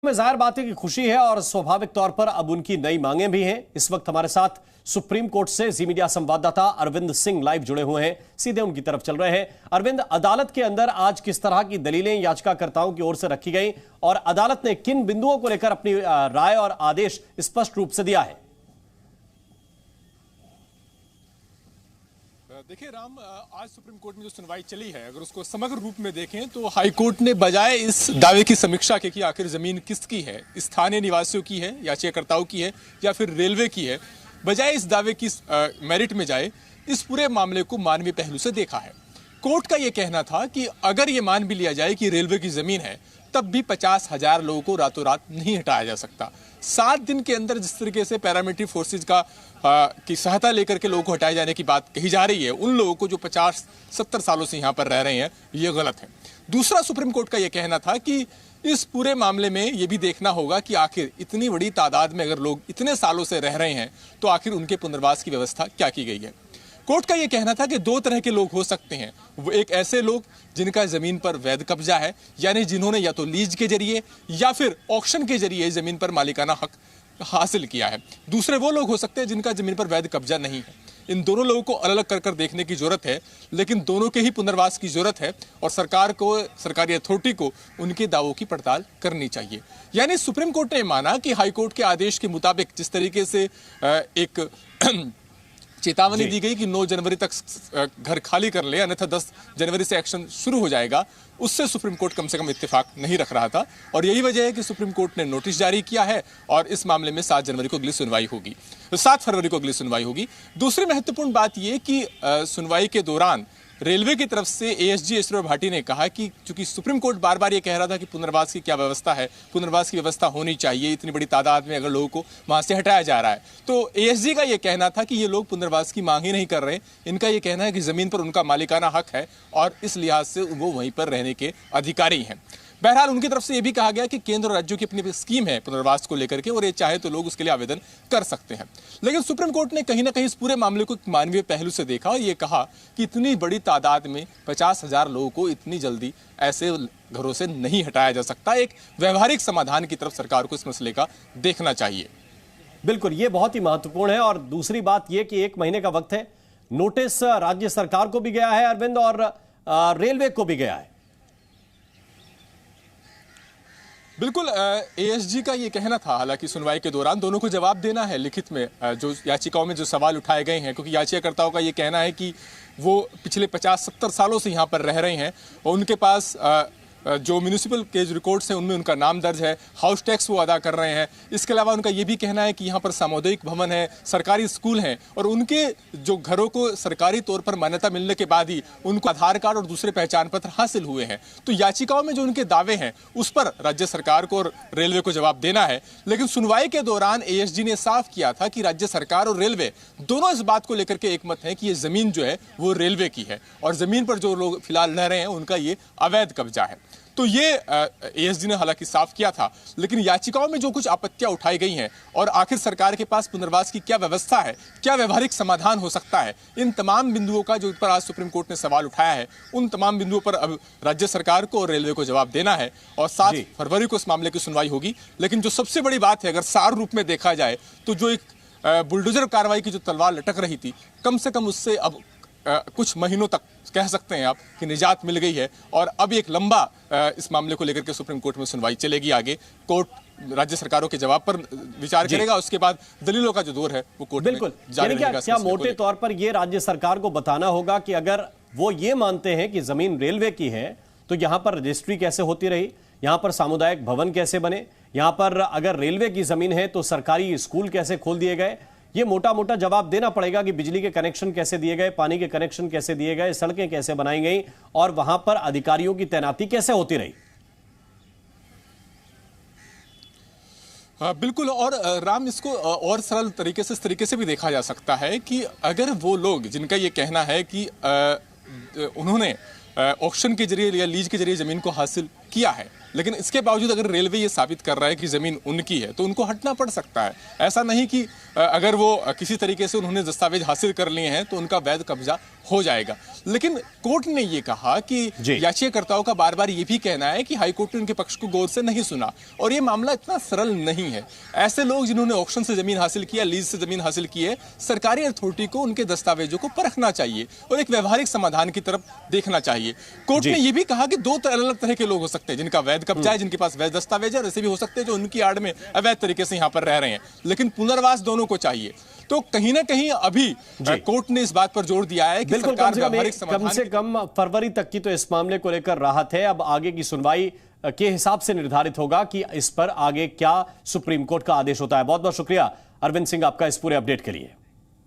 में जाहिर बात है कि खुशी है और स्वाभाविक तौर पर अब उनकी नई मांगें भी हैं। इस वक्त हमारे साथ सुप्रीम कोर्ट से जी मीडिया संवाददाता अरविंद सिंह लाइव जुड़े हुए हैं, सीधे उनकी तरफ चल रहे हैं। अरविंद, अदालत के अंदर आज किस तरह की दलीलें याचिकाकर्ताओं की ओर से रखी गई और अदालत ने किन बिंदुओं को लेकर अपनी राय और आदेश स्पष्ट रूप से दिया है? देखिए राम, आज सुप्रीम कोर्ट में जो सुनवाई चली है, अगर उसको समग्र रूप में देखें तो हाई कोर्ट ने बजाय इस दावे की समीक्षा के कि आखिर जमीन किसकी है, स्थानीय निवासियों की है, याचिकाकर्ताओं की है या फिर रेलवे की है, बजाय इस दावे की मेरिट में जाए, इस पूरे मामले को मानवीय पहलू से देखा है। कोर्ट का यह कहना था कि अगर ये मान भी लिया जाए कि रेलवे की जमीन है, तब भी 50,000 लोगों को रातों रात नहीं हटाया जा सकता। 7 दिन के अंदर जिस तरीके से पैरामिलिट्री फोर्सेज की सहायता लेकर के लोगों को हटाए जाने की बात कही जा रही है, उन लोगों को जो 50-70 सालों से यहाँ पर रह रहे हैं, ये गलत है। दूसरा, सुप्रीम कोर्ट का यह कहना था कि इस पूरे मामले में यह भी देखना होगा कि आखिर इतनी बड़ी तादाद में अगर लोग इतने सालों से रह रहे हैं तो आखिर उनके पुनर्वास की व्यवस्था क्या की गई है। कोर्ट का यह कहना था कि 2 तरह के लोग हो सकते हैं। वो एक ऐसे लोग जिनका जमीन पर वैध कब्जा है, यानी जिन्होंने या तो लीज के जरिए या फिर ऑक्शन के जरिए जमीन पर मालिकाना हक हासिल किया है। दूसरे वो लोग हो सकते हैं जिनका जमीन पर वैध कब्जा नहीं है। इन दोनों लोगों को अलग अलग कर देखने की जरूरत है, लेकिन दोनों के ही पुनर्वास की जरूरत है और सरकार को, सरकारी अथॉरिटी को उनके दावों की पड़ताल करनी चाहिए। यानी सुप्रीम कोर्ट ने माना कि हाई कोर्ट के आदेश के मुताबिक जिस तरीके से एक चेतावनी दी गई कि 9 जनवरी तक घर खाली कर ले, अन्यथा 10 जनवरी से एक्शन शुरू हो जाएगा, उससे सुप्रीम कोर्ट कम से कम इत्तेफाक नहीं रख रहा था। और यही वजह है कि सुप्रीम कोर्ट ने नोटिस जारी किया है और इस मामले में 7 जनवरी को अगली सुनवाई होगी, 7 फरवरी को अगली सुनवाई होगी। दूसरी महत्वपूर्ण बात यह कि सुनवाई के दौरान रेलवे की तरफ से एएसजी ऐश्वर्या भाटी ने कहा कि चूंकि सुप्रीम कोर्ट बार बार ये कह रहा था कि पुनर्वास की क्या व्यवस्था है, पुनर्वास की व्यवस्था होनी चाहिए, इतनी बड़ी तादाद में अगर लोगों को वहां से हटाया जा रहा है, तो एएसजी का ये कहना था कि ये लोग पुनर्वास की मांग ही नहीं कर रहे। इनका ये कहना है कि जमीन पर उनका मालिकाना हक है और इस लिहाज से वो वहीं पर रहने के अधिकारी हैं। बहरहाल उनकी तरफ से यह भी कहा गया कि केंद्र और राज्यों की अपनी स्कीम है पुनर्वास को लेकर के और ये चाहे तो लोग उसके लिए आवेदन कर सकते हैं। लेकिन सुप्रीम कोर्ट ने कहीं ना कहीं इस पूरे मामले को मानवीय पहलू से देखा और ये कहा कि इतनी बड़ी तादाद में 50,000 लोगों को इतनी जल्दी ऐसे घरों से नहीं हटाया जा सकता। एक व्यवहारिक समाधान की तरफ सरकार को इस मसले का देखना चाहिए। बिल्कुल, ये बहुत ही महत्वपूर्ण है। और दूसरी बात यह कि 1 महीने का वक्त है, नोटिस राज्य सरकार को भी गया है अरविंद, और रेलवे को भी गया है। बिल्कुल, एएसजी का ये कहना था, हालांकि सुनवाई के दौरान दोनों को जवाब देना है लिखित में जो याचिकाओं में जो सवाल उठाए गए हैं, क्योंकि याचिकाकर्ताओं का ये कहना है कि वो पिछले 50-70 सालों से यहाँ पर रह रहे हैं और उनके पास जो म्यूनिसिपल के जो रिकॉर्ड्स हैं उनमें उनका नाम दर्ज है, हाउस टैक्स वो अदा कर रहे हैं। इसके अलावा उनका ये भी कहना है कि यहाँ पर सामुदायिक भवन है, सरकारी स्कूल हैं और उनके जो घरों को सरकारी तौर पर मान्यता मिलने के बाद ही उनको आधार कार्ड और दूसरे पहचान पत्र हासिल हुए हैं। तो याचिकाओं में जो उनके दावे हैं उस पर राज्य सरकार को और रेलवे को जवाब देना है। लेकिन सुनवाई के दौरान एएसजी ने साफ किया था कि राज्य सरकार और रेलवे दोनों इस बात को लेकर के एकमत है कि ये जमीन जो है वो रेलवे की है और जमीन पर जो लोग फिलहाल रह रहे हैं उनका ये अवैध कब्जा है। तो ये एएसजी ने हालांकि साफ किया था, लेकिन याचिकाओं में जो कुछ आपत्तियां उठाई गई हैं और आखिर सरकार के पास पुनर्वास की क्या व्यवस्था है, क्या व्यवहारिक समाधान हो सकता है, इन तमाम बिंदुओं का जो पर आज सुप्रीम कोर्ट ने सवाल उठाया है, उन तमाम बिंदुओं पर अब राज्य सरकार को और रेलवे को जवाब देना है और 7 फरवरी को इस मामले की सुनवाई होगी। लेकिन जो सबसे बड़ी बात है, अगर सार रूप में देखा जाए तो जो एक बुलडोजर कार्रवाई की जो तलवार लटक रही थी, कम से कम उससे अब कुछ महीनों तक कह सकते हैं आप कि निजात मिल गई है और अब एक लंबा इस मामले को लेकर के सुप्रीम कोर्ट में सुनवाई चलेगी। आगे कोर्ट राज्य सरकारों के जवाब पर विचार करेगा, उसके बाद दलीलों का जो दौर है वो कोर्ट बिल्कुल जारी रहेगा। क्या मोटे तौर पर यह राज्य सरकार को बताना होगा कि अगर वो ये मानते हैं कि जमीन रेलवे की है तो यहां पर रजिस्ट्री कैसे होती रही, यहां पर सामुदायिक भवन कैसे बने, यहां पर अगर रेलवे की जमीन है तो सरकारी स्कूल कैसे खोल दिए गए, ये मोटा मोटा जवाब देना पड़ेगा कि बिजली के कनेक्शन कैसे दिए गए, पानी के कनेक्शन कैसे दिए गए, सड़कें कैसे बनाई गई और वहां पर अधिकारियों की तैनाती कैसे होती रही। बिल्कुल, और राम, इसको और सरल तरीके से इस तरीके से भी देखा जा सकता है कि अगर वो लोग जिनका ये कहना है कि उन्होंने ऑक्शन के जरिए या लीज के जरिए जमीन को हासिल किया है, लेकिन इसके बावजूद अगर रेलवे ये साबित कर रहा है कि जमीन उनकी है तो उनको हटना पड़ सकता है। ऐसा नहीं कि अगर वो किसी तरीके से उन्होंने दस्तावेज हासिल कर लिए हैं तो उनका वैध कब्जा हो जाएगा। लेकिन कोर्ट ने ये कहा कि याचिकाकर्ताओं का बार बार ये भी कहना है कि हाईकोर्ट ने उनके पक्ष को गौर से नहीं सुना, और ये मामला इतना सरल नहीं है। ऐसे लोग जिन्होंने ऑक्शन से जमीन हासिल किया, लीज से जमीन हासिल की है, सरकारी अथॉरिटी को उनके दस्तावेजों को परखना चाहिए और एक व्यवहारिक समाधान की तरफ देखना चाहिए। कोर्ट ने यह भी कहा कि दो अलग अलग तरह के लोग हो सकते हैं, जिनका वैध कब्जा है, जिनके पास वैध दस्तावेज है, और ऐसे भी हो सकते हैं जो उनकी आड़ में अवैध तरीके से यहां पर रह रहे हैं, लेकिन पुनर्वास दोनों को चाहिए। तो कहीं ना कहीं अभी कोर्ट ने इस बात पर जोर दिया है कि बिल्कुल कम से कम फरवरी तक की तो इस मामले को लेकर राहत है। अब आगे की सुनवाई के हिसाब से निर्धारित होगा कि इस पर आगे क्या सुप्रीम कोर्ट का आदेश होता है। बहुत बहुत शुक्रिया अरविंद सिंह आपका इस पूरे अपडेट के लिए।